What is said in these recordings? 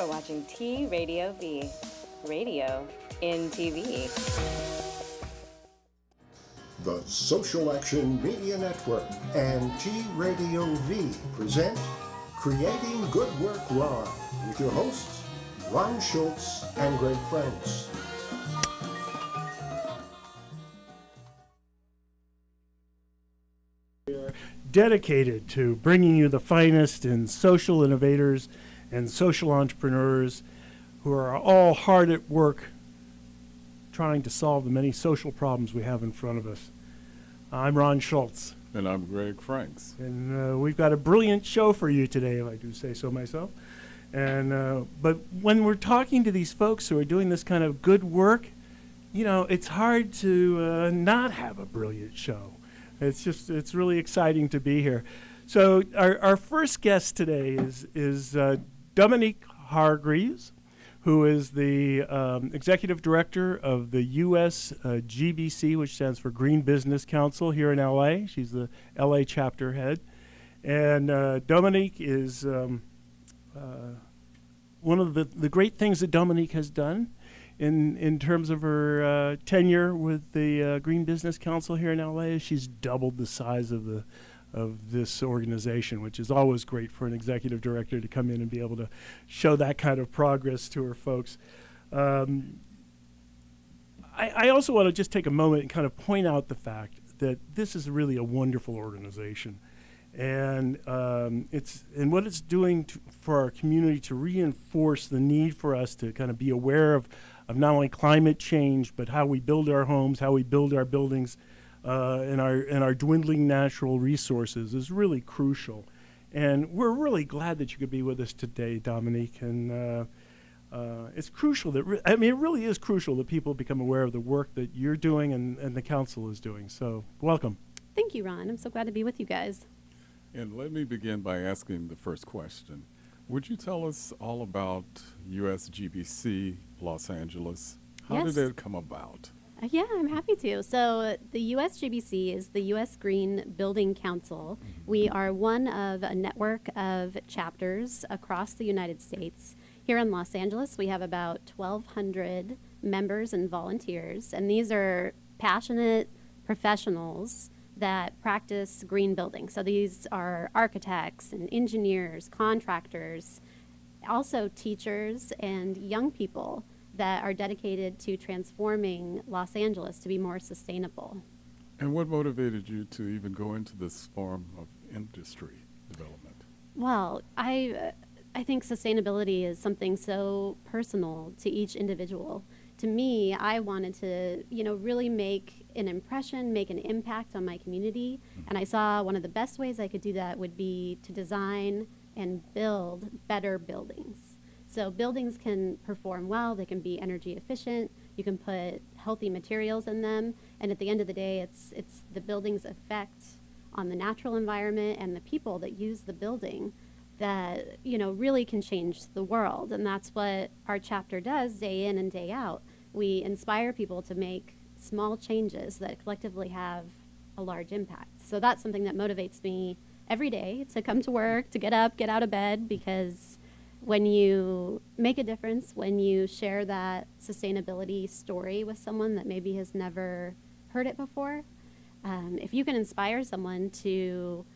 are watching T Radio V, radio in TV. The Social Action Media Network and T Radio V present Creating Good Work Live with your hosts, Ron Schultz and Greg Franks. Dedicated to bringing you the finest in social innovators and social entrepreneurs who are all hard at work trying to solve the many social problems we have in front of us. I'm Ron Schultz. And I'm Greg Franks. And we've got a brilliant show for you today, if I do say so myself. And but when we're talking to these folks who are doing this kind of good work, you know, it's hard to not have a brilliant show. It's really exciting to be here. So our first guest today is Dominque Hargraves, who is the executive director of the USGBC, which stands for Green Business Council here in LA. She's the LA chapter head. And Dominque is one of the great things that Dominque has done in terms of her tenure with the Green Business Council here in LA. Is she's doubled the size of this organization, which is always great for an executive director to come in and be able to show that kind of progress to her folks. I also want to just take a moment and kind of point out the fact that this is really a wonderful organization. And what it's doing for our community to reinforce the need for us to kind of be aware of not only climate change, but how we build our homes, how we build our buildings, and our dwindling natural resources is really crucial. And we're really glad that you could be with us today, Dominque. And it's crucial that it really is crucial that people become aware of the work that you're doing and the council is doing. So welcome. Thank you, Ron. I'm so glad to be with you guys. And let me begin by asking the first question. Would you tell us all about USGBC Los Angeles? How Yes. did it come about? Yeah, I'm happy to. So the USGBC is the U.S. Green Building Council. We are one of a network of chapters across the United States. Here in Los Angeles, we have about 1,200 members and volunteers, and these are passionate professionals that practice green building. So these are architects and engineers, contractors, also teachers and young people that are dedicated to transforming Los Angeles to be more sustainable. And what motivated you to even go into this form of industry development? Well, I think sustainability is something so personal to each individual. To me, I wanted to, really make an impression, make an impact on my community. And I saw one of the best ways I could do that would be to design and build better buildings. So buildings can perform well, they can be energy efficient, you can put healthy materials in them, and at the end of the day, it's the building's effect on the natural environment and the people that use the building that, really can change the world. And that's what our chapter does day in and day out. We inspire people to make small changes that collectively have a large impact. So that's something that motivates me every day to come to work, to get up, get out of bed, because when you make a difference, when you share that sustainability story with someone that maybe has never heard it before, if you can inspire someone to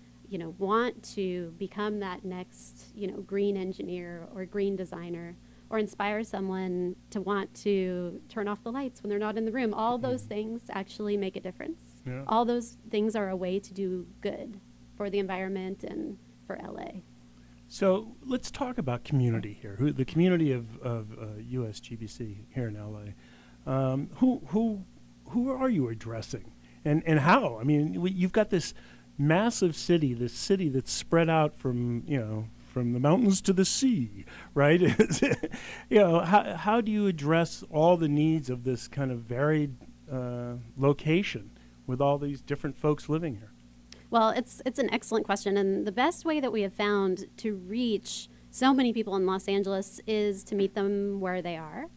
want to become that next, green engineer or green designer, or inspire someone to want to turn off the lights when they're not in the room, all those things actually make a difference. Yeah. All those things are a way to do good for the environment and for LA. So let's talk about community here. The community of USGBC here in LA. Who are you addressing, and how? I mean, you've got this massive city, that's spread out from the mountains to the sea, right? How do you address all the needs of this kind of varied location with all these different folks living here? Well, it's an excellent question, and the best way that we have found to reach so many people in Los Angeles is to meet them where they are.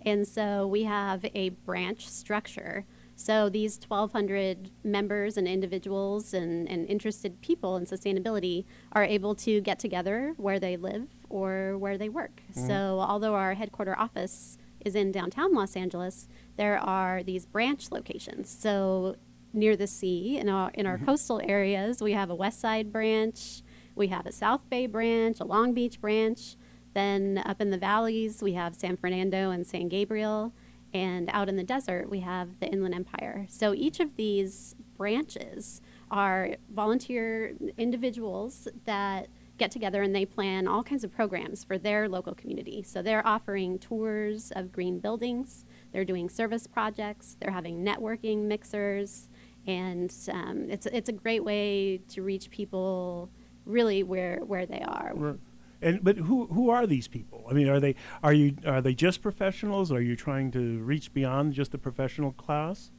And so we have a branch structure. So these 1,200 members and individuals and interested people in sustainability are able to get together where they live or where they work. So although our headquarter office is in downtown Los Angeles, there are these branch locations. So near the sea, in our coastal areas, we have a West Side branch, we have a South Bay branch, a Long Beach branch. Then up in the valleys, we have San Fernando and San Gabriel. And out in the desert, we have the Inland Empire. So each of these branches are volunteer individuals that get together and they plan all kinds of programs for their local community. So they're offering tours of green buildings, they're doing service projects, they're having networking mixers, and it's a great way to reach people really where they are. Right. But who are these people? I mean, are they just professionals? Are you trying to reach beyond just the professional class?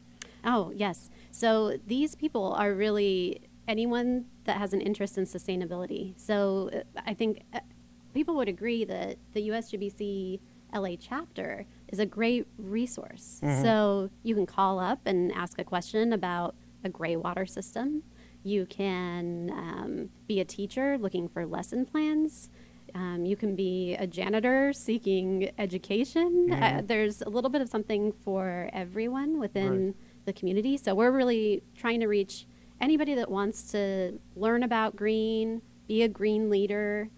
Oh, yes. So these people are really anyone that has an interest in sustainability. So I think people would agree that the USGBC LA chapter is a great resource. So you can call up and ask a question about a gray water system. You can be a teacher looking for lesson plans. You can be a janitor seeking education. There's a little bit of something for everyone within the community. So we're really trying to reach anybody that wants to learn about green, be a green leader,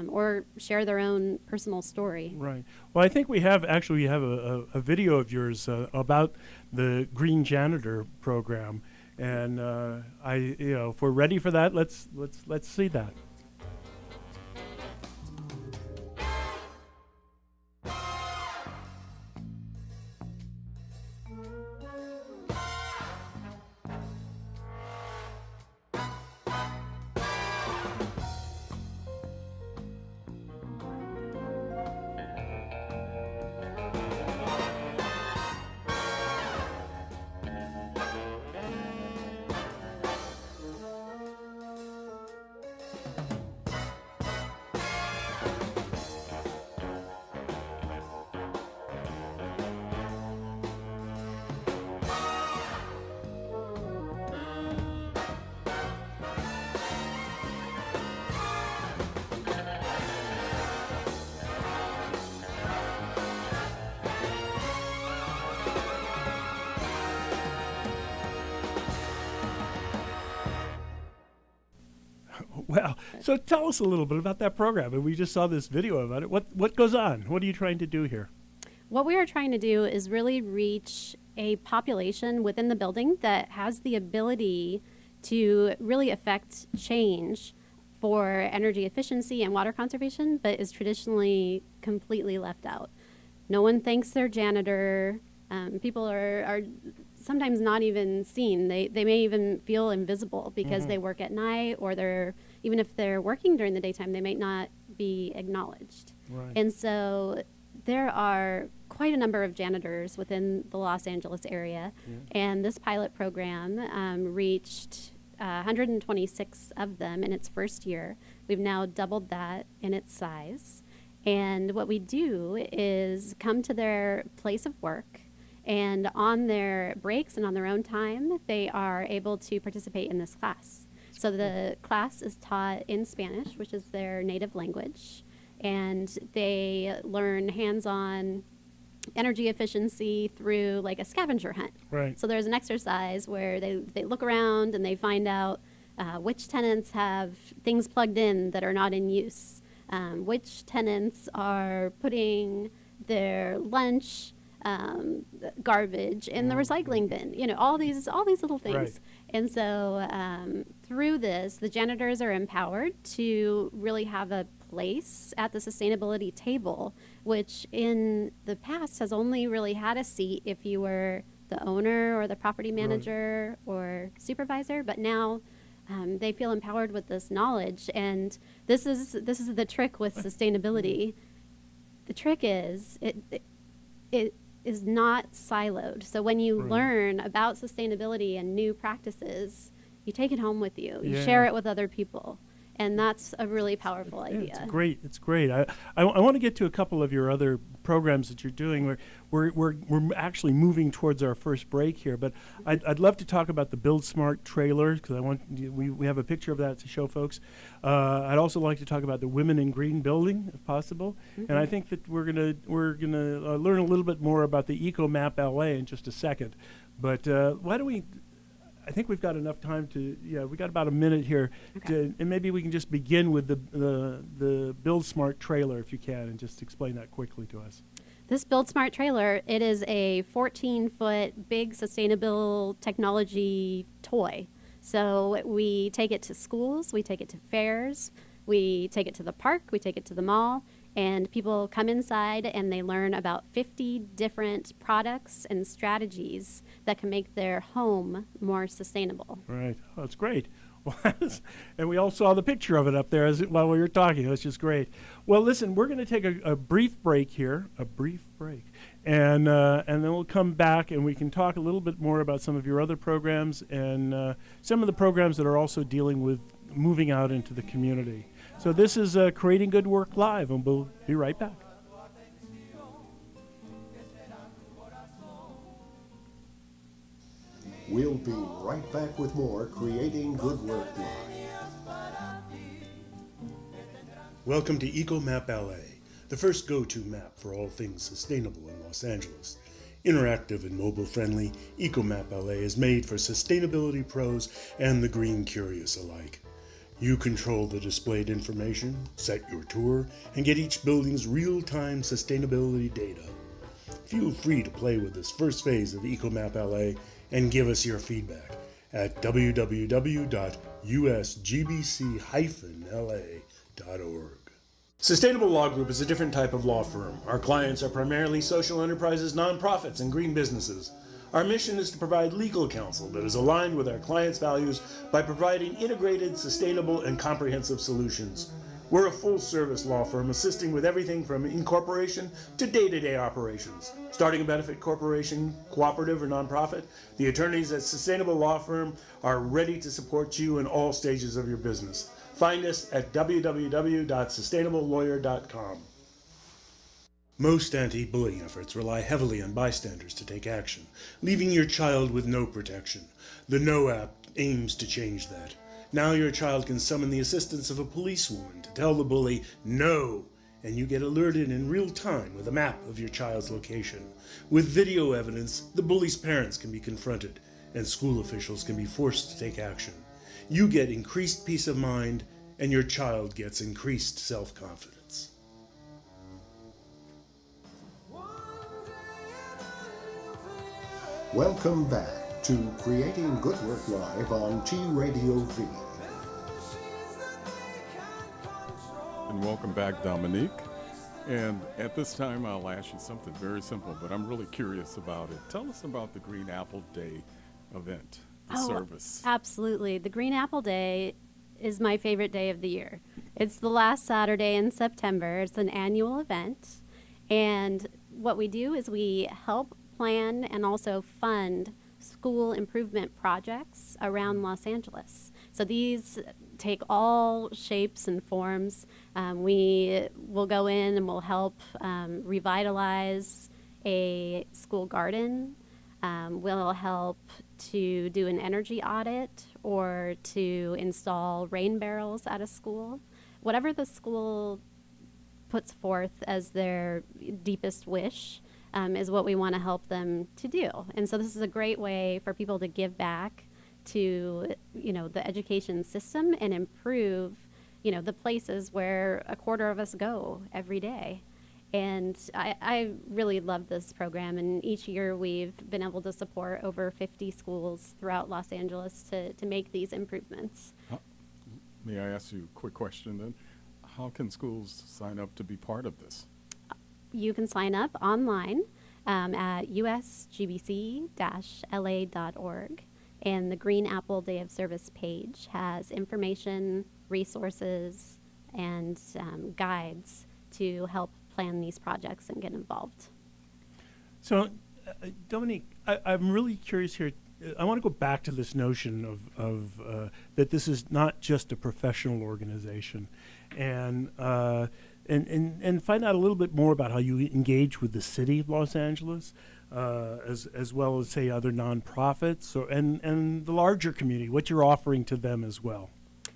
or share their own personal story. Right. Well, I think we have a video of yours about the Green Janitor program, and if we're ready for that, let's see that. Well, so tell us a little bit about that program. And we just saw this video about it. What goes on? What are you trying to do here? What we are trying to do is really reach a population within the building that has the ability to really affect change for energy efficiency and water conservation, but is traditionally completely left out. No one thanks their janitor. People are sometimes not even seen. They may even feel invisible because they work at night, or even if they're working during the daytime, they may not be acknowledged. Right. And so there are quite a number of janitors within the Los Angeles area, and this pilot program reached 126 of them in its first year. We've now doubled that in its size. And what we do is come to their place of work, and on their breaks and on their own time, they are able to participate in this class. So the class is taught in Spanish, which is their native language, and they learn hands-on energy efficiency through like a scavenger hunt. Right. So there's an exercise where they look around and they find out which tenants have things plugged in that are not in use, which tenants are putting their lunch garbage in the recycling bin, all these little things. Right. And so through this, the janitors are empowered to really have a place at the sustainability table, which in the past has only really had a seat if you were the owner or the property manager or supervisor, but now they feel empowered with this knowledge. And this is the trick with sustainability. The trick is it is not siloed. So when you learn about sustainability and new practices, you take it home with you. You share it with other people. And that's a really powerful Yeah, idea. it's great. It's great. I want to get to a couple of your other programs that you're doing. We're actually moving towards our first break here, but I'd love to talk about the Build Smart trailer because we have a picture of that to show folks. I'd also like to talk about the Women in Green building, if possible. And I think that we're gonna learn a little bit more about the EcoMap LA in just a second. But why don't we? I think we've got enough time we got about a minute here, and maybe we can just begin with the Build Smart trailer, if you can, and just explain that quickly to us. This Build Smart trailer, it is a 14-foot big sustainable technology toy. So we take it to schools, we take it to fairs, we take it to the park, we take it to the mall, and people come inside and they learn about 50 different products and strategies that can make their home more sustainable. Right. Oh, that's great. And we all saw the picture of it up there while we were talking. That's just great. Well, listen, we're going to take a brief break here, and then we'll come back and we can talk a little bit more about some of your other programs and some of the programs that are also dealing with moving out into the community. So this is Creating Good Work Live, and we'll be right back. We'll be right back with more Creating Good Work Live. Welcome to EcoMap LA, the first go-to map for all things sustainable in Los Angeles. Interactive and mobile-friendly, EcoMap LA is made for sustainability pros and the green curious alike. You control the displayed information, set your tour, and get each building's real-time sustainability data. Feel free to play with this first phase of EcoMap LA and give us your feedback at www.usgbc-la.org. Sustainable Law Group is a different type of law firm. Our clients are primarily social enterprises, nonprofits, and green businesses. Our mission is to provide legal counsel that is aligned with our clients' values by providing integrated, sustainable, and comprehensive solutions. We're a full-service law firm assisting with everything from incorporation to day-to-day operations. Starting a benefit corporation, cooperative, or nonprofit, the attorneys at Sustainable Law Firm are ready to support you in all stages of your business. Find us at www.sustainablelawyer.com. Most anti-bullying efforts rely heavily on bystanders to take action, leaving your child with no protection. The No app aims to change that. Now your child can summon the assistance of a policewoman to tell the bully no, and you get alerted in real time with a map of your child's location. With video evidence, the bully's parents can be confronted, and school officials can be forced to take action. You get increased peace of mind, and your child gets increased self-confidence. Welcome back to Creating Good Work Live on T Radio V. And welcome back, Dominique. And at this time, I'll ask you something very simple, but I'm really curious about it. Tell us about the Green Apple Day event, the service. Absolutely. The Green Apple Day is my favorite day of the year. It's the last Saturday in September. It's an annual event. And what we do is we help plan and also fund school improvement projects around Los Angeles. So these take all shapes and forms. We will go in and we'll help revitalize a school garden. We'll help to do an energy audit or to install rain barrels at a school. Whatever the school puts forth as their deepest wish is what we want to help them to do. And so this is a great way for people to give back to, the education system and improve, the places where a quarter of us go every day. And I really love this program. And each year we've been able to support over 50 schools throughout Los Angeles to make these improvements. May I ask you a quick question then? How can schools sign up to be part of this? You can sign up online at USGBC-LA.org. And the Green Apple Day of Service page has information, resources, and guides to help plan these projects and get involved. So, Dominique, I'm really curious here. I want to go back to this notion of that this is not just a professional organization, and find out a little bit more about how you engage with the city of Los Angeles, as well as, say, other nonprofits and the larger community, what you're offering to them as well.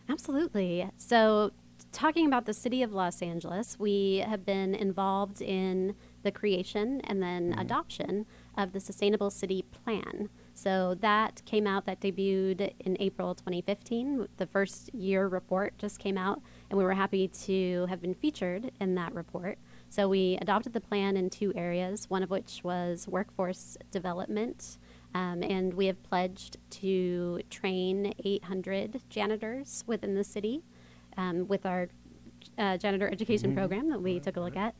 Absolutely. So, talking about the city of Los Angeles, we have been involved in the creation and then adoption of the Sustainable City Plan. So that debuted in April 2015. The first year report just came out, and we were happy to have been featured in that report. So we adopted the plan in 2 areas, one of which was workforce development, and we have pledged to train 800 janitors within the city with our janitor education program that we took a look at.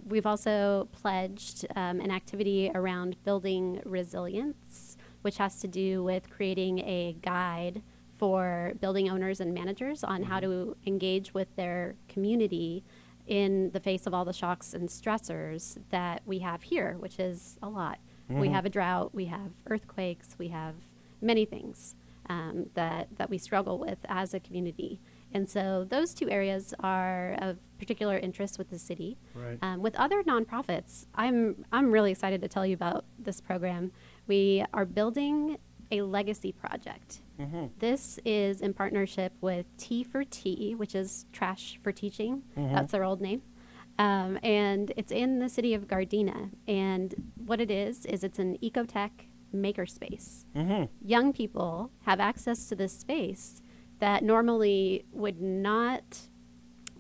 We've also pledged an activity around building resilience, which has to do with creating a guide for building owners and managers on how to engage with their community in the face of all the shocks and stressors that we have here, which is a lot. We have a drought, we have earthquakes, we have many things that we struggle with as a community. And so those 2 areas are of particular interest with the city. Right. With other nonprofits, I'm really excited to tell you about this program. We are building a legacy project. This is in partnership with T for T, which is Trash for Teaching. That's their old name. And it's in the city of Gardena. And what it is it's an ecotech makerspace. Young people have access to this space that normally would not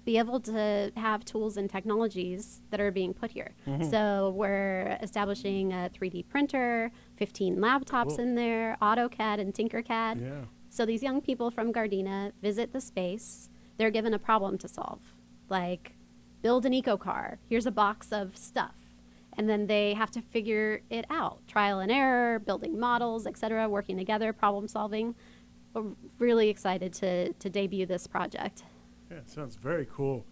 be able to have tools and technologies that are being put here. So we're establishing a 3D printer, 15 laptops in there, AutoCAD and Tinkercad. Yeah. So these young people from Gardena visit the space. They're given a problem to solve, like build an eco car. Here's a box of stuff. And then they have to figure it out. Trial and error, building models, et cetera, working together, problem solving. We're really excited to debut this project. Yeah, it sounds very cool.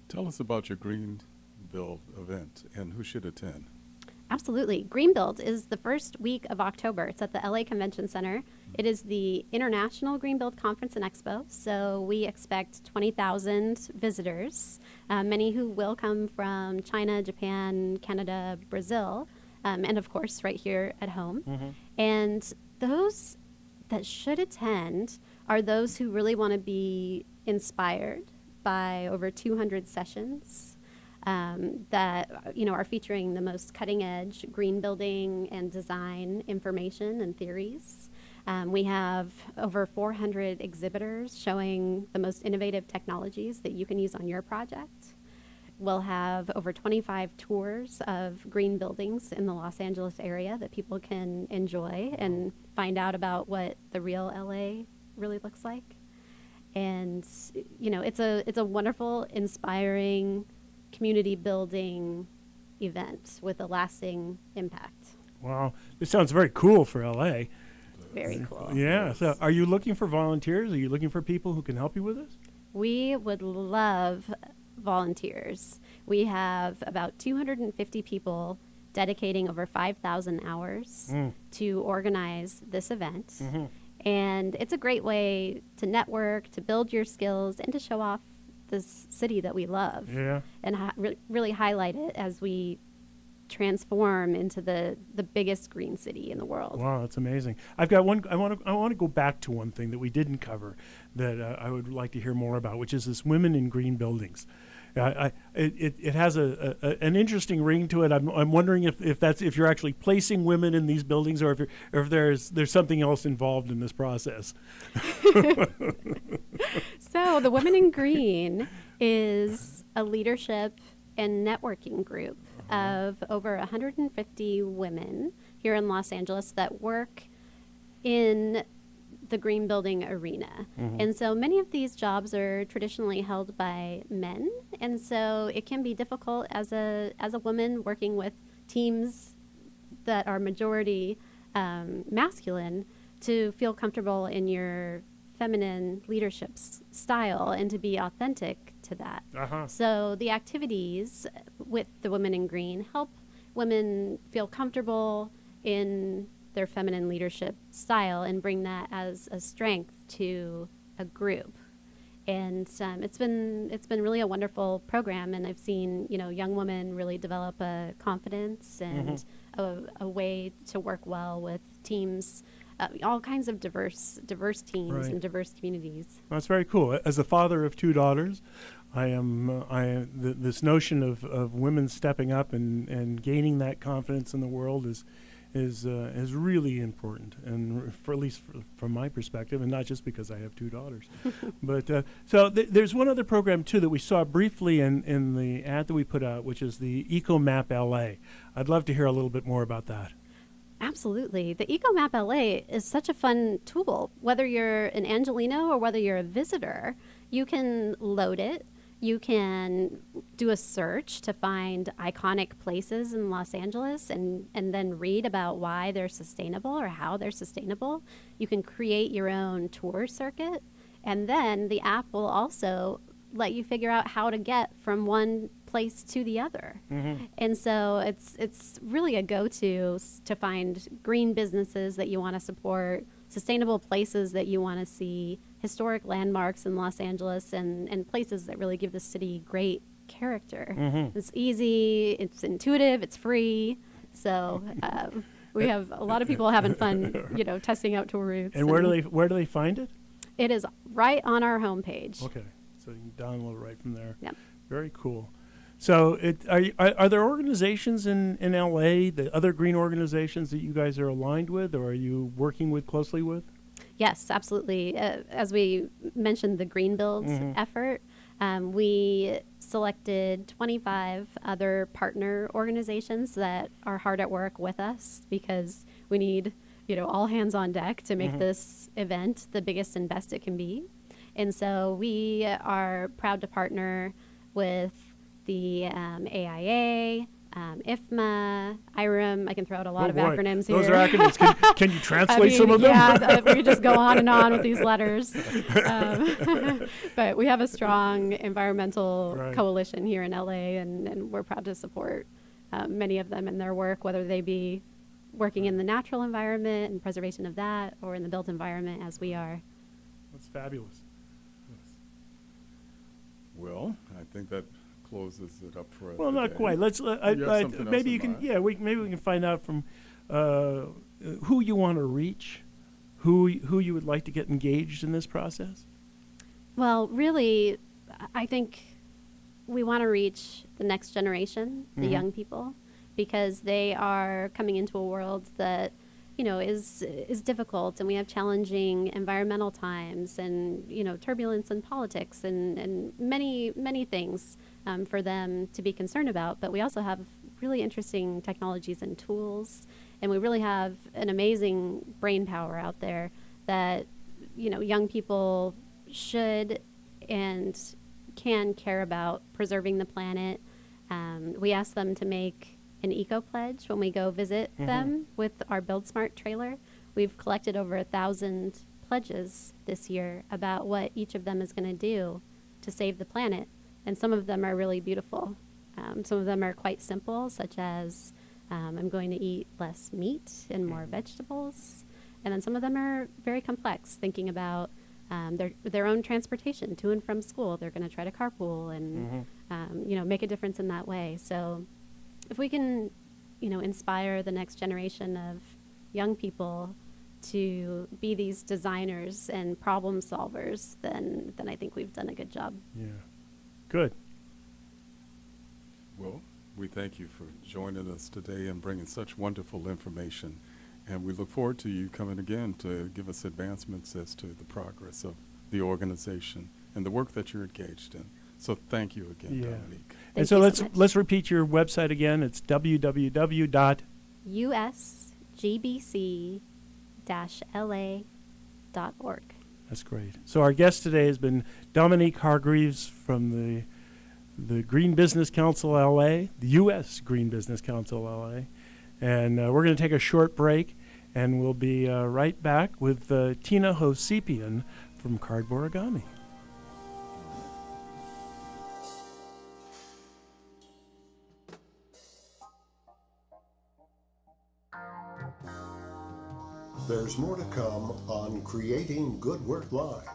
Tell us about your Green Build event and who should attend. Absolutely. Greenbuild is the first week of October. It's at the LA Convention Center. It is the International Greenbuild Conference and Expo, so we expect 20,000 visitors, many who will come from China, Japan, Canada, Brazil, and of course right here at home. And those that should attend are those who really want to be inspired by over 200 sessions that are featuring the most cutting edge green building and design information and theories. We have over 400 exhibitors showing the most innovative technologies that you can use on your project. We'll have over 25 tours of green buildings in the Los Angeles area that people can enjoy and find out about what the real LA really looks like. And it's a wonderful, inspiring, community building event with a lasting impact. Wow, this sounds very cool for LA. Very cool. Yeah. So, are you looking for volunteers? Are you looking for people who can help you with this? We would love volunteers. We have about 250 people dedicating over 5,000 hours to organize this event. And it's a great way to network, to build your skills, and to show off this city that we love. Yeah. And really highlight it as we transform into the biggest green city in the world. Wow, that's amazing. I've got one. I want to go back to one thing that we didn't cover that I would like to hear more about, which is this women in green buildings. It has an interesting ring to it. I'm wondering if you're actually placing women in these buildings, or if there's something else involved in this process. So the Women in Green is a leadership and networking group of over 150 women here in Los Angeles that work in the green building arena. And so many of these jobs are traditionally held by men, and so it can be difficult as a woman working with teams that are majority masculine to feel comfortable in your feminine leadership style and to be authentic to that. So the activities with the Women in Green help women feel comfortable in their feminine leadership style and bring that as a strength to a group. And it's been really a wonderful program, and I've seen young women really develop a confidence and a way to work well with teams, all kinds of diverse teams Right. and diverse communities. That's very cool. As a father of 2 daughters, this notion of women stepping up and gaining that confidence in the world is really important, and at least from my perspective, and not just because I have 2 daughters. But there's one other program too that we saw briefly in the ad that we put out, which is the EcoMap LA. I'd love to hear a little bit more about that. Absolutely. The EcoMap LA is such a fun tool. Whether you're an Angelino or whether you're a visitor, you can load it. You can do a search to find iconic places in Los Angeles and then read about why they're sustainable or how they're sustainable. You can create your own tour circuit, and then the app will also let you figure out how to get from one place to the other. And so it's really a go-to to find green businesses that you want to support, sustainable places that you want to see, historic landmarks in Los Angeles, and places that really give the city great character. It's easy, it's intuitive, it's free. So we have a lot of people having fun, testing out tour routes. And where do they find it? It is right on our homepage. Okay, so you can download it right from there. Yep. Very cool. So are there organizations in LA, the other green organizations that you guys are aligned with, or are you working with closely with? Yes, absolutely. As we mentioned, the Green Build effort, we selected 25 other partner organizations that are hard at work with us, because we need, all hands on deck to make this event the biggest and best it can be. And so we are proud to partner with the AIA, IFMA, IREM. I can throw out a lot of acronyms here. Those are acronyms. Can you translate some of them? Yeah, we could just go on and on with these letters. But we have a strong environmental coalition here in LA, and we're proud to support many of them in their work, whether they be working in the natural environment and preservation of that, or in the built environment as we are. That's fabulous. Well, I think that closes it up for us. Well, not today. quite. Let's maybe you can. Yeah, maybe we can find out from who you want to reach, who you would like to get engaged in this process. Well, really, I think we want to reach the next generation, the young people, because they are coming into a world that is difficult, and we have challenging environmental times, and turbulence in politics, and many things for them to be concerned about. But we also have really interesting technologies and tools, and we really have an amazing brain power out there that young people should and can care about preserving the planet. We ask them to make an eco pledge when we go visit them with our Build Smart trailer. We've collected over 1,000 pledges this year about what each of them is going to do to save the planet, and some of them are really beautiful. Some of them are quite simple, such as I'm going to eat less meat and more vegetables, and then some of them are very complex, thinking about their own transportation to and from school. They're going to try to carpool and make a difference in that way. So if we can, inspire the next generation of young people to be these designers and problem solvers, then I think we've done a good job. Yeah, good. Well, we thank you for joining us today and bringing such wonderful information. And we look forward to you coming again to give us advancements as to the progress of the organization and the work that you're engaged in. So thank you again, Dominique. And so let's repeat your website again. It's USGBC-LA.org. That's great. So our guest today has been Dominque Hargraves from the Green Business Council LA, the U.S. Green Business Council LA. And we're going to take a short break, and we'll be right back with Tina Hovsepian from Cardborigami. There's more to come on Creating Good Work Live.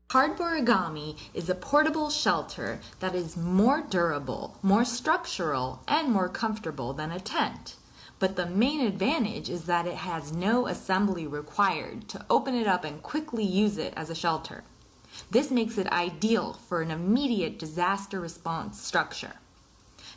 Cardborigami is a portable shelter that is more durable, more structural, and more comfortable than a tent. But the main advantage is that it has no assembly required to open it up and quickly use it as a shelter. This makes it ideal for an immediate disaster response structure.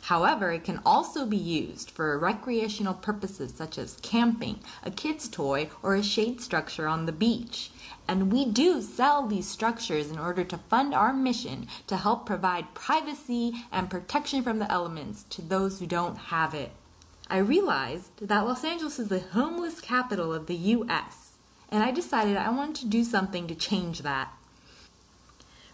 However, it can also be used for recreational purposes such as camping, a kid's toy, or a shade structure on the beach. And we do sell these structures in order to fund our mission to help provide privacy and protection from the elements to those who don't have it. I realized that Los Angeles is the homeless capital of the U.S., and I decided I wanted to do something to change that.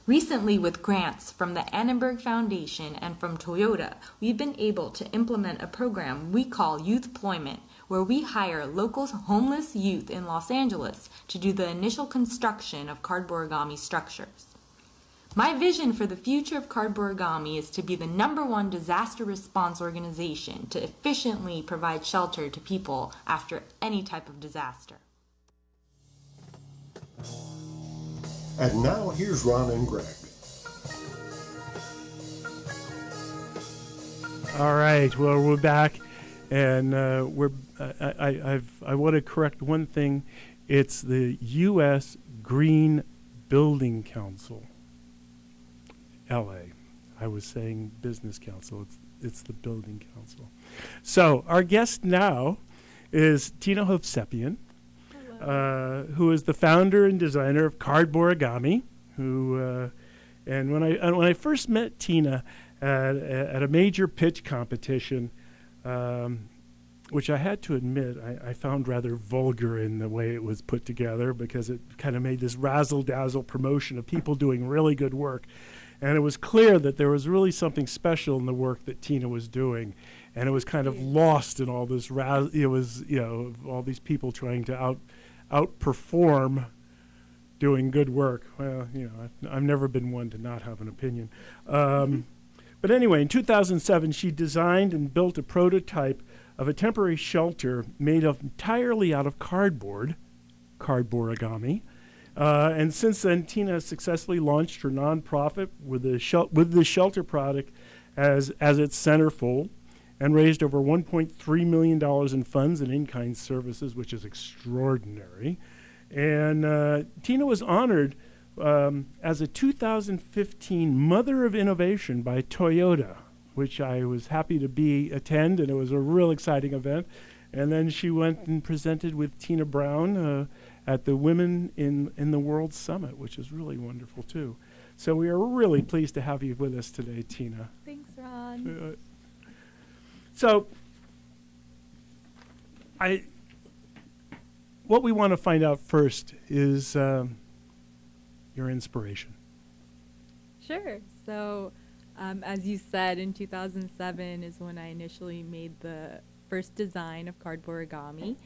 Recently, with grants from the Annenberg Foundation and from Toyota, we've been able to implement a program we call Youth Employment, where we hire local homeless youth in Los Angeles to do the initial construction of Cardborigami structures. My vision for the future of Cardborigami is to be the #1 disaster response organization to efficiently provide shelter to people after any type of disaster. And now here's Ron and Greg. All right. Well, we're back, and I want to correct one thing. It's the U.S. Green Building Council, L.A. I was saying Business Council. It's the Building Council. So our guest now is Tina Hovsepian, who is the founder and designer of Cardborigami. And when I first met Tina at a major pitch competition, which I had to admit I found rather vulgar in the way it was put together, because it kind of made this razzle-dazzle promotion of people doing really good work. And it was clear that there was really something special in the work that Tina was doing. And it was kind of lost in all this all these people trying to outperform doing good work. Well, I've never been one to not have an opinion. But anyway, in 2007, she designed and built a prototype of a temporary shelter made entirely out of Cardborigami. And since then, Tina has successfully launched her nonprofit with the shelter product as its centerfold, and raised over $1.3 million in funds and in-kind services, which is extraordinary. And Tina was honored as a 2015 Mother of Innovation by Toyota, which I was happy to attend, and it was a real exciting event. And then she went and presented with Tina Brown at the Women in the World Summit, which is really wonderful too. So we are really pleased to have you with us today, Tina. Thanks, Ron. So what we want to find out first is your inspiration. Sure. So, as you said, in 2007 is when I initially made the first design of Cardborigami.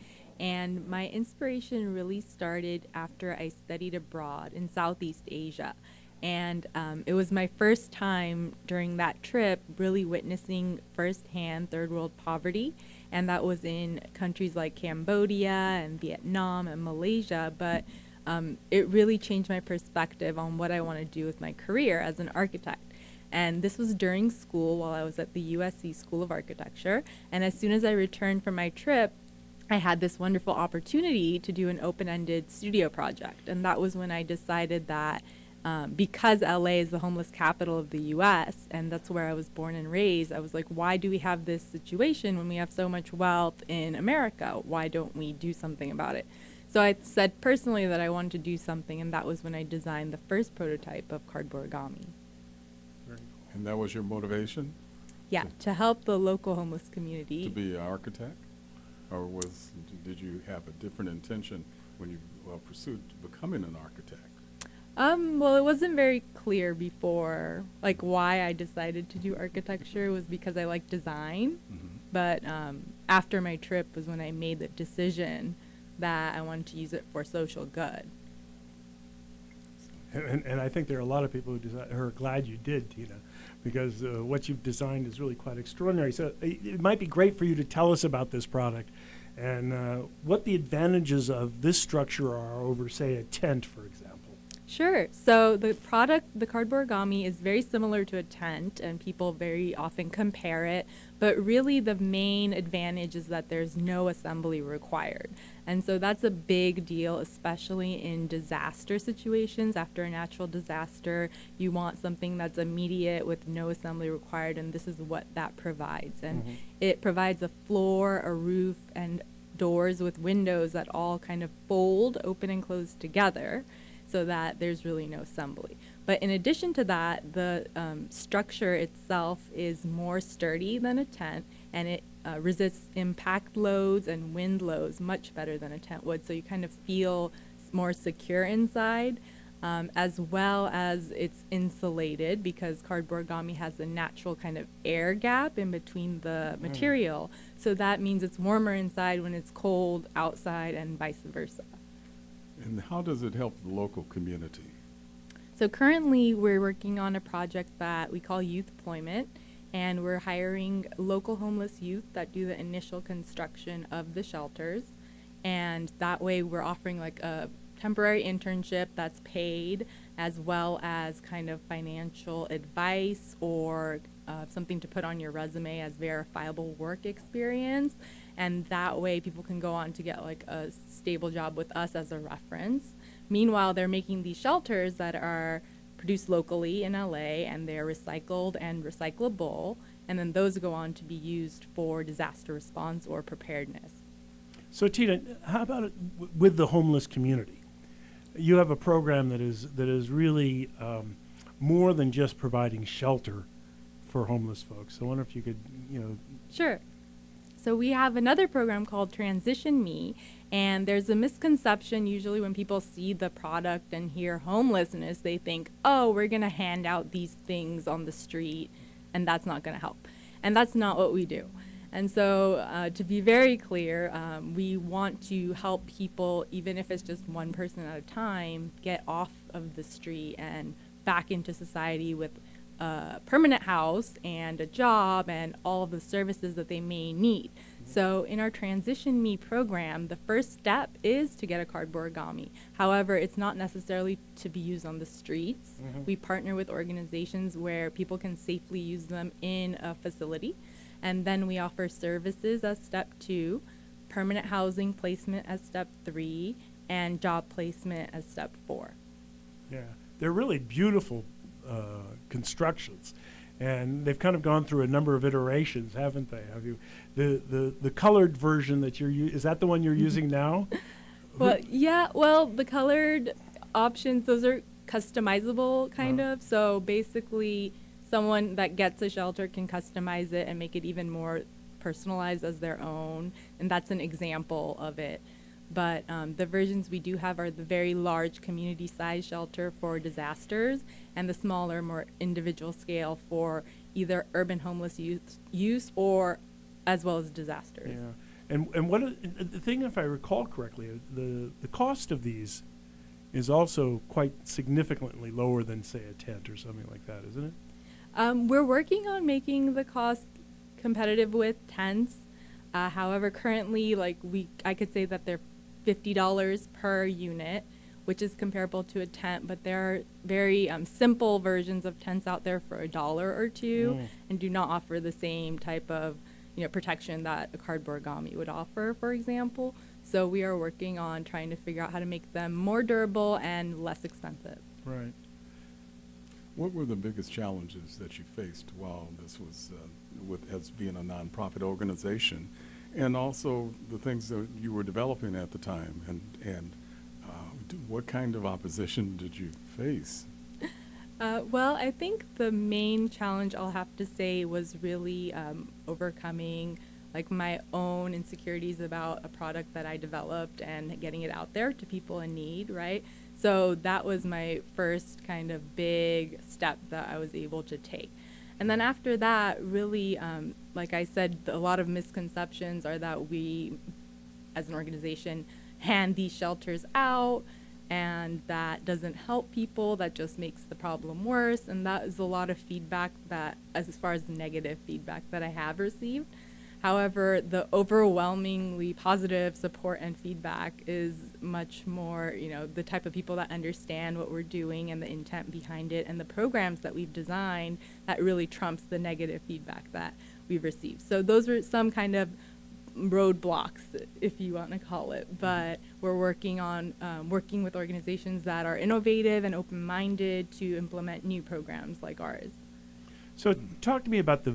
And my inspiration really started after I studied abroad in Southeast Asia. And it was my first time during that trip really witnessing firsthand third world poverty. And that was in countries like Cambodia and Vietnam and Malaysia. But it really changed my perspective on what I want to do with my career as an architect. And this was during school while I was at the USC School of Architecture. And as soon as I returned from my trip, I had this wonderful opportunity to do an open-ended studio project. And that was when I decided that because LA is the homeless capital of the US, and that's where I was born and raised, I was like, why do we have this situation when we have so much wealth in America? Why don't we do something about it? So I said personally that I wanted to do something, and that was when I designed the first prototype of Cardborigami. And that was your motivation? Yeah, to help the local homeless community. To be an architect? Or did you have a different intention when you pursued becoming an architect? Well, it wasn't very clear before, like why I decided to do architecture was because I like design. Mm-hmm. But after my trip was when I made the decision that I wanted to use it for social good. And I think there are a lot of people who are glad you did, Tina, because what you've designed is really quite extraordinary. So it might be great for you to tell us about this product and what the advantages of this structure are over, say, a tent, for example. Sure. So the product, the Cardborigami, is very similar to a tent, and people very often compare it. But really the main advantage is that there's no assembly required. And so that's a big deal, especially in disaster situations. After a natural disaster, you want something that's immediate with no assembly required, and this is what that provides. And it provides a floor, a roof, and doors with windows that all kind of fold, open and close together, so that there's really no assembly. But in addition to that, the structure itself is more sturdy than a tent, and it resists impact loads and wind loads much better than a tent would. So you kind of feel more secure inside, as well as it's insulated because Cardborigami has a natural kind of air gap in between the material. So that means it's warmer inside when it's cold outside, and vice versa. And how does it help the local community? So currently we're working on a project that we call Youth Employment, and we're hiring local homeless youth that do the initial construction of the shelters. And that way we're offering like a temporary internship that's paid, as well as kind of financial advice or something to put on your resume as verifiable work experience. And that way people can go on to get like a stable job with us as a reference. Meanwhile, they're making these shelters that are produced locally in LA, and they're recycled and recyclable, and then those go on to be used for disaster response or preparedness. So Tina, how about it with the homeless community? You have a program that is really more than just providing shelter for homeless folks. So I wonder if you could, Sure. So we have another program called Transition Me, and there's a misconception usually when people see the product and hear homelessness, they think, oh, we're going to hand out these things on the street, and that's not going to help. And that's not what we do. And so to be very clear, we want to help people, even if it's just one person at a time, get off of the street and back into society with a permanent house and a job and all of the services that they may need. So in our Transition Me program, the first step is to get a Cardborigami. However, it's not necessarily to be used on the streets. We partner with organizations where people can safely use them in a facility. And then we offer services as step 2, permanent housing placement as step 3, and job placement as step 4. Yeah, they're really beautiful constructions, and they've kind of gone through a number of iterations, haven't they? Have you the colored version that is that the one you're using now? Well, yeah. Well, the colored options, those are customizable, kind of. So basically, someone that gets a shelter can customize it and make it even more personalized as their own, and that's an example of it. But the versions we do have are the very large community-sized shelter for disasters, and the smaller, more individual scale for either urban homeless use or as well as disasters. Yeah, and what the thing, if I recall correctly, the cost of these is also quite significantly lower than, say, a tent or something like that, isn't it? We're working on making the cost competitive with tents. However, currently, I could say that they're $50 per unit, which is comparable to a tent, but there are very simple versions of tents out there for $1 or $2 and do not offer the same type of protection that a Cardborigami would offer, for example. So we are working on trying to figure out how to make them more durable and less expensive. Right. What were the biggest challenges that you faced while this was as being a nonprofit organization, and also the things that you were developing at the time, and what kind of opposition did you face? Well, I think the main challenge I'll have to say was really overcoming like my own insecurities about a product that I developed and getting it out there to people in need, right? So that was my first kind of big step that I was able to take. And then after that, really, like I said, a lot of misconceptions are that we, as an organization, hand these shelters out, and that doesn't help people, that just makes the problem worse. And that is a lot of feedback that, as far as negative feedback that I have received. However, the overwhelmingly positive support and feedback is much more, the type of people that understand what we're doing and the intent behind it and the programs that we've designed that really trumps the negative feedback that we've received. So those are some kind of roadblocks, if you want to call it, but we're working on working with organizations that are innovative and open-minded to implement new programs like ours. So talk to me about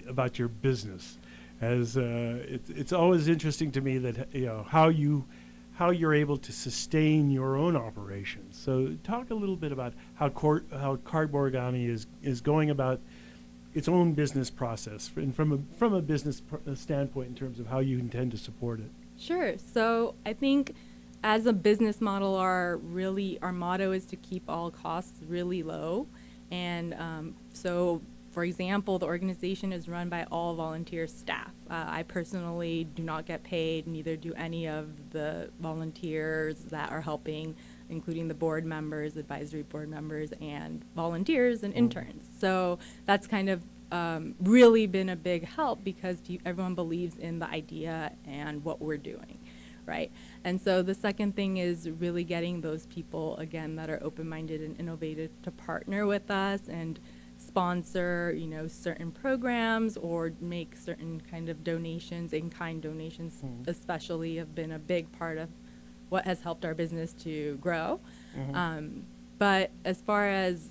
about your business. As it's always interesting to me that how you're able to sustain your own operations. So talk a little bit about how Cardborigami is going about its own business process, and from a business standpoint in terms of how you intend to support it. Sure. So I think as a business model, our motto is to keep all costs really low, and so. For example, the organization is run by all volunteer staff. I personally do not get paid, neither do any of the volunteers that are helping, including the board members, advisory board members, and volunteers and interns. So that's kind of really been a big help because everyone believes in the idea and what we're doing, right? And so the second thing is really getting those people, again, that are open-minded and innovative to partner with us and sponsor, certain programs or make certain kind of donations, in-kind donations especially have been a big part of what has helped our business to grow. But as far as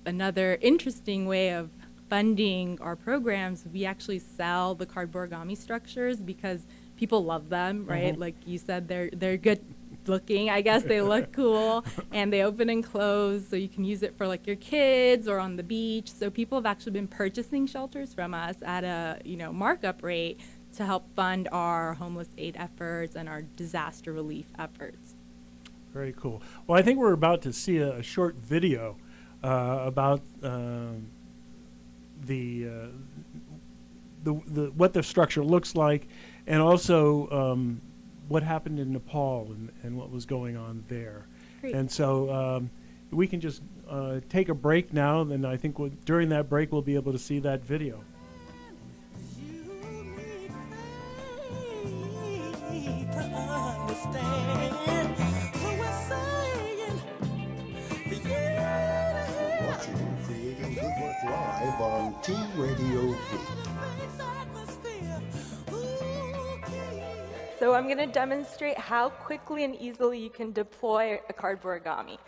another interesting way of funding our programs, we actually sell the Cardborigami structures because people love them, right? Like you said, they're good looking, I guess. They look cool, and they open and close, so you can use it for like your kids or on the beach. So people have actually been purchasing shelters from us at a markup rate to help fund our homeless aid efforts and our disaster relief efforts. Very cool. Well, I think we're about to see a short video about what the structure looks like, and also what happened in Nepal and what was going on there. Great. And so we can just take a break now, then I think during that break we'll be able to see that video. Watching Creating Good Work Live on T Radio V. So I'm going to demonstrate how quickly and easily you can deploy a Cardborigami.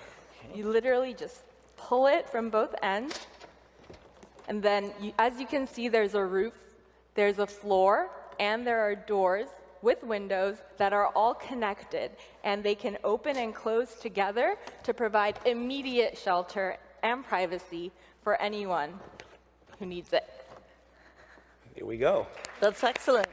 You literally just pull it from both ends, and then as you can see, there's a roof, there's a floor, and there are doors with windows that are all connected, and they can open and close together to provide immediate shelter and privacy for anyone who needs it. Here we go. That's excellent.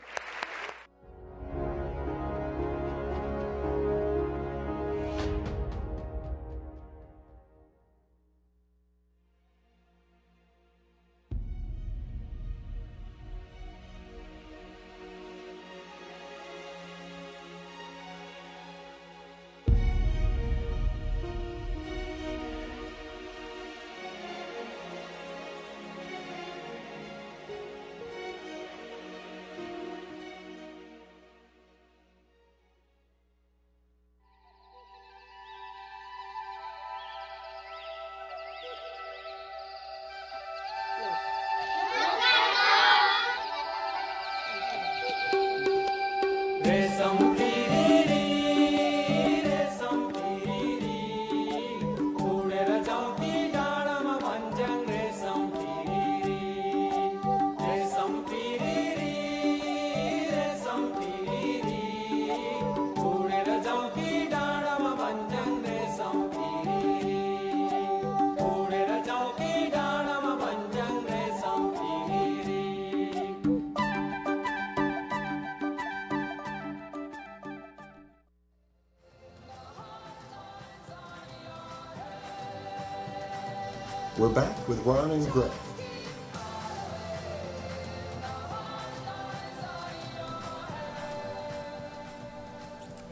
We're back with Ron and Greg.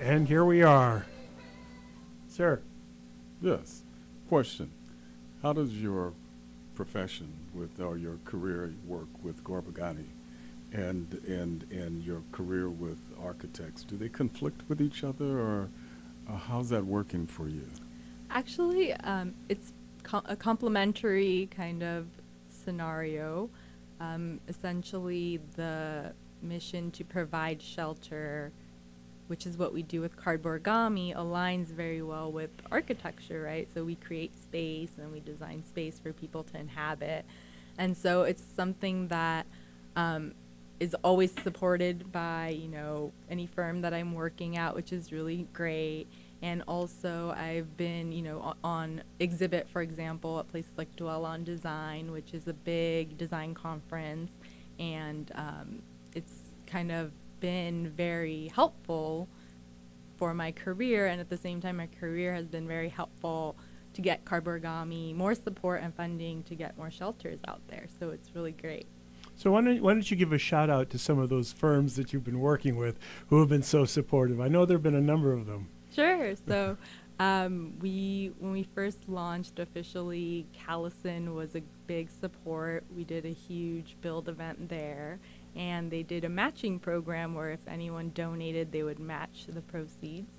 And here we are. Sir. Yes. Question. How does your profession or your career work with Cardborigami and your career with architects? Do they conflict with each other, or how's that working for you? Actually, it's a complementary kind of scenario. Essentially, the mission to provide shelter, which is what we do with Cardborigami, aligns very well with architecture, right? So we create space and we design space for people to inhabit. And so it's something that is always supported by, any firm that I'm working at, which is really great. And also I've been, on exhibit, for example, at places like Dwell on Design, which is a big design conference. And it's kind of been very helpful for my career, and at the same time my career has been very helpful to get Cardborigami more support and funding to get more shelters out there. So it's really great. So why don't you give a shout out to some of those firms that you've been working with who have been so supportive? I know there have been a number of them. Sure. So when we first launched officially, Callison was a big support. We did a huge build event there, and they did a matching program where if anyone donated, they would match the proceeds.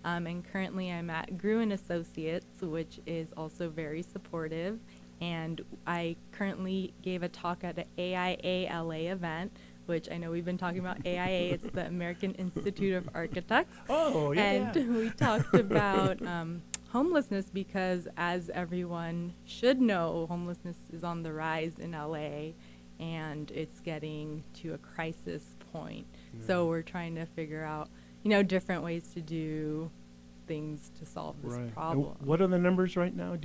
And currently I'm at Gruen Associates, which is also very supportive. And I currently gave a talk at an AIA LA event, which I know we've been talking about AIA. It's the American Institute of Architects. Oh, yeah. And we talked about homelessness because, as everyone should know, homelessness is on the rise in LA, and it's getting to a crisis point. Yeah. So we're trying to figure out, different ways to do things to solve this Right. problem. And what are the numbers right now?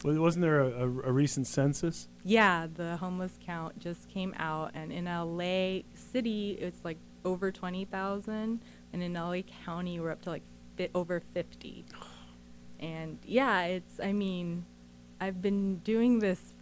Wasn't there a recent census? Yeah, the homeless count just came out, and in LA City, it's like over 20,000, and in LA County, we're up to like over 50. And yeah, I've been doing this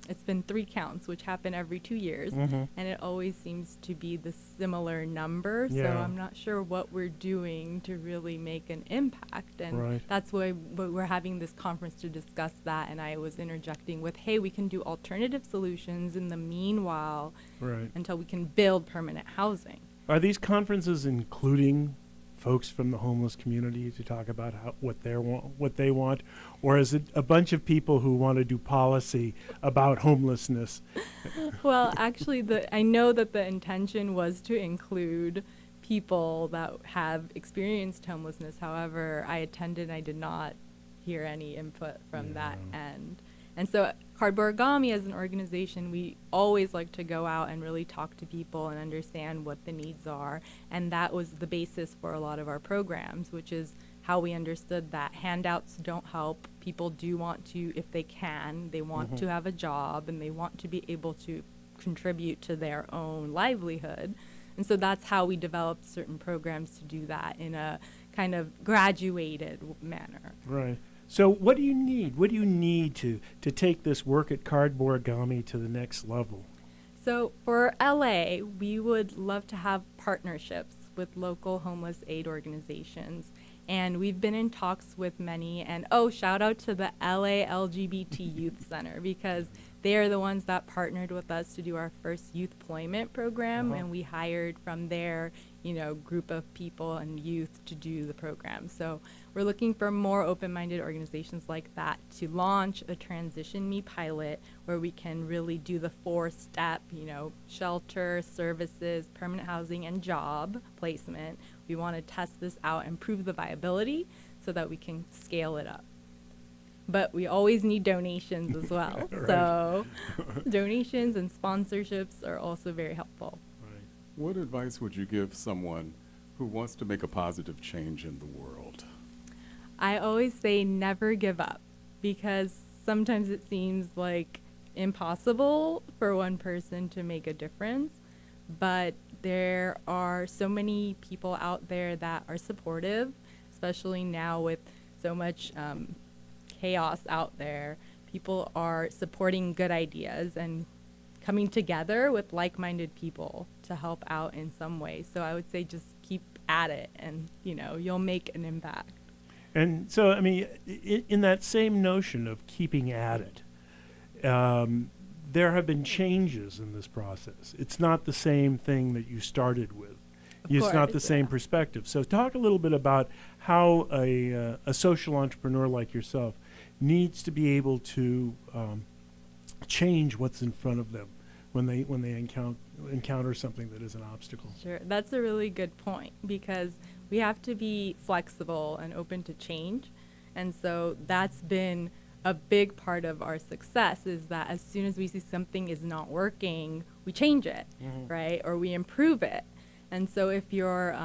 it's been 3 counts, which happen every 2 years, Mm-hmm. and it always seems to be the similar number. So Yeah. I'm not sure what we're doing to really make an impact, and Right. that's why we're having this conference to discuss that. And I was interjecting with, hey, we can do alternative solutions in the meanwhile Right. until we can build permanent housing. Are these conferences including folks from the homeless community to talk about what they want, or is it a bunch of people who want to do policy about homelessness? Well, actually, I know that the intention was to include people that have experienced homelessness. However, I attended and I did not hear any input from that end. And so Cardborigami as an organization, we always like to go out and really talk to people and understand what the needs are. And that was the basis for a lot of our programs, which is how we understood that handouts don't help. People do want to, if they can, they want to have a job and they want to be able to contribute to their own livelihood. And so that's how we developed certain programs to do that in a kind of graduated manner. Right. So what do you need? What do you need to take this work at Cardborigami to the next level? So for LA, we would love to have partnerships with local homeless aid organizations. And we've been in talks with many. And shout out to the LA LGBT Youth Center, because they are the ones that partnered with us to do our first youth employment program. And we hired from their group of people and youth to do the program. So we're looking for more open-minded organizations like that to launch a Transition Me pilot where we can really do the 4-step, shelter, services, permanent housing, and job placement. We want to test this out and prove the viability so that we can scale it up. But we always need donations as well. Right. So donations and sponsorships are also very helpful. What advice would you give someone who wants to make a positive change in the world? I always say never give up, because sometimes it seems like impossible for one person to make a difference, but there are so many people out there that are supportive, especially now with so much chaos out there. people are supporting good ideas and coming together with like-minded people to help out in some way. So I would say just keep at it, and you'll make an impact. And so, I mean, in that same notion of keeping at it, there have been changes in this process. It's not the same thing that you started with. It's not the same perspective. So talk a little bit about how a social entrepreneur like yourself needs to be able to change what's in front of them when they encounter something that is an obstacle. Sure, that's a really good point, because we have to be flexible and open to change. And so that's been a big part of our success, is that as soon as we see something is not working, we change it, right? Or we improve it. And so if you're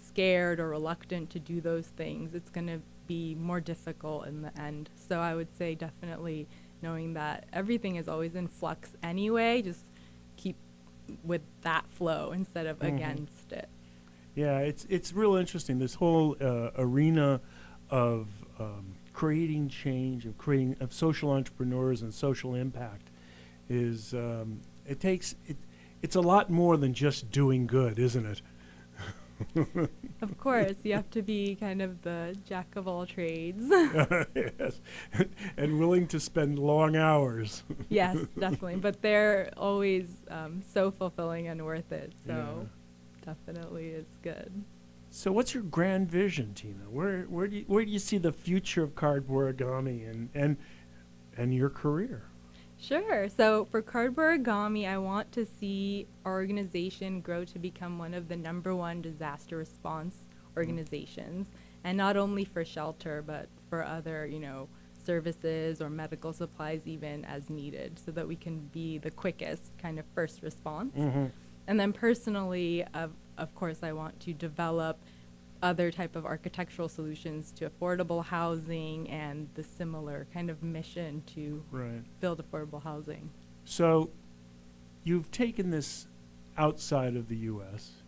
scared or reluctant to do those things, it's going to be more difficult in the end. So I would say definitely knowing that everything is always in flux anyway, just keep with that flow instead of against it. Yeah, it's real interesting. This whole arena of creating change, of social entrepreneurs and social impact is it's a lot more than just doing good, isn't it? Of course, you have to be kind of the jack of all trades. Yes, and willing to spend long hours. Yes, definitely. But they're always so fulfilling and worth it. So definitely it's good. So what's your grand vision, Tina? Where do you see the future of Cardborigami and your career? Sure. So for Cardborigami, I want to see our organization grow to become one of the #1 disaster response organizations, and not only for shelter, but for other, services or medical supplies even as needed, so that we can be the quickest kind of first response. And then personally, of course, I want to develop other type of architectural solutions to affordable housing and the similar kind of mission to build affordable housing. So you've taken this outside of the U.S.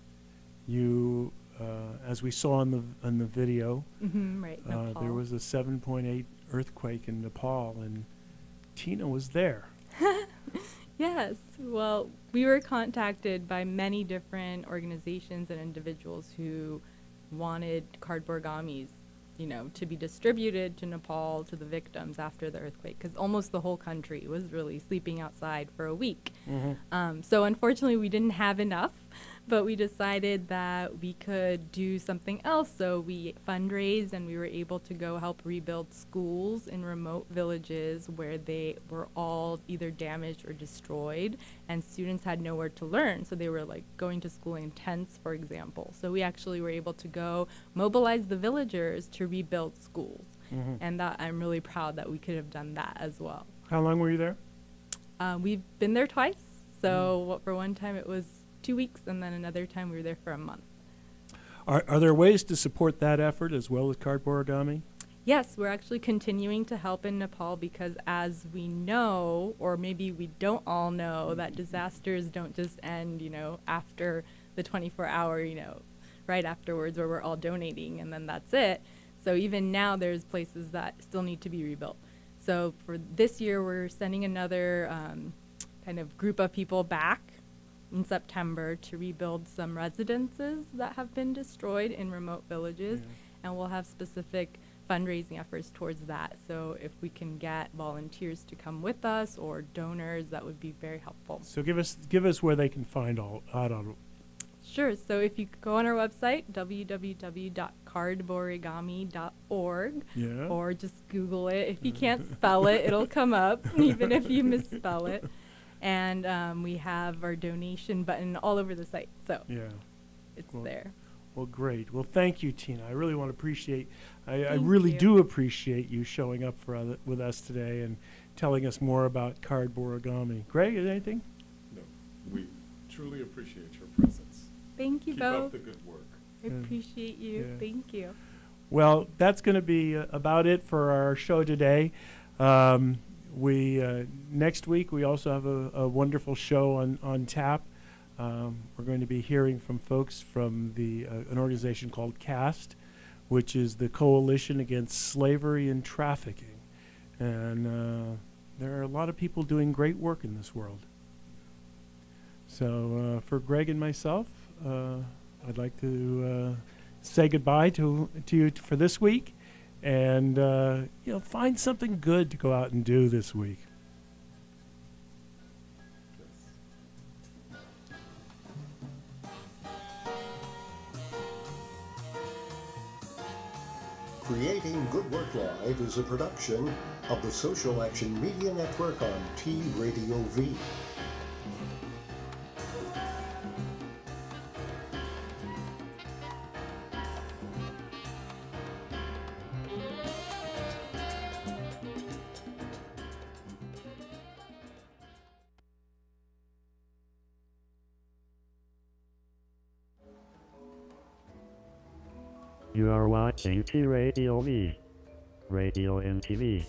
You, as we saw in the video, Right, Nepal. there was a 7.8 earthquake in Nepal, and Tina was there. Yes. Well, we were contacted by many different organizations and individuals who wanted Cardborigamis, to be distributed to Nepal, to the victims after the earthquake, because almost the whole country was really sleeping outside for a week. So unfortunately, we didn't have enough, but we decided that we could do something else. So we fundraised, and we were able to go help rebuild schools in remote villages where they were all either damaged or destroyed, and students had nowhere to learn. So they were like going to school in tents, for example. So we actually were able to go mobilize the villagers to rebuild schools. And that I'm really proud that we could have done that as well. How long were you there? We've been there twice. So for one time it was 2 weeks, and then another time we were there for a month. Are there ways to support that effort as well as Cardborigami? Yes, we're actually continuing to help in Nepal, because as we know, or maybe we don't all know, that disasters don't just end, after the 24-hour, right afterwards, where we're all donating, and then that's it. So even now there's places that still need to be rebuilt. So for this year, we're sending another kind of group of people back in September to rebuild some residences that have been destroyed in remote villages, and we'll have specific fundraising efforts towards that. So if we can get volunteers to come with us or donors, that would be very helpful. So give us where they can find all out on it. Sure. So if you go on our website, www.cardborigami.org, or just Google it. If you can't spell it, it'll come up, even if you misspell it. And we have our donation button all over the site, so it's there. Well, great. Well, thank you, Tina. I really want to appreciate. I Thank really you. do appreciate you showing up with us today and telling us more about Cardborigami. Greg, anything? No, we truly appreciate your presence. Thank you Keep both. up the good work. I appreciate you. Yeah. Thank you. Well, that's going to be about it for our show today. Next week we also have a wonderful show on tap. We're going to be hearing from folks from an organization called CAST, which is the Coalition Against Slavery and Trafficking. And there are a lot of people doing great work in this world. So for Greg and myself, I'd like to say goodbye to you for this week, and find something good to go out and do this week. Creating Good Work Live is a production of the Social Action Media Network on T Radio V. You are watching T Radio V, Radio and TV.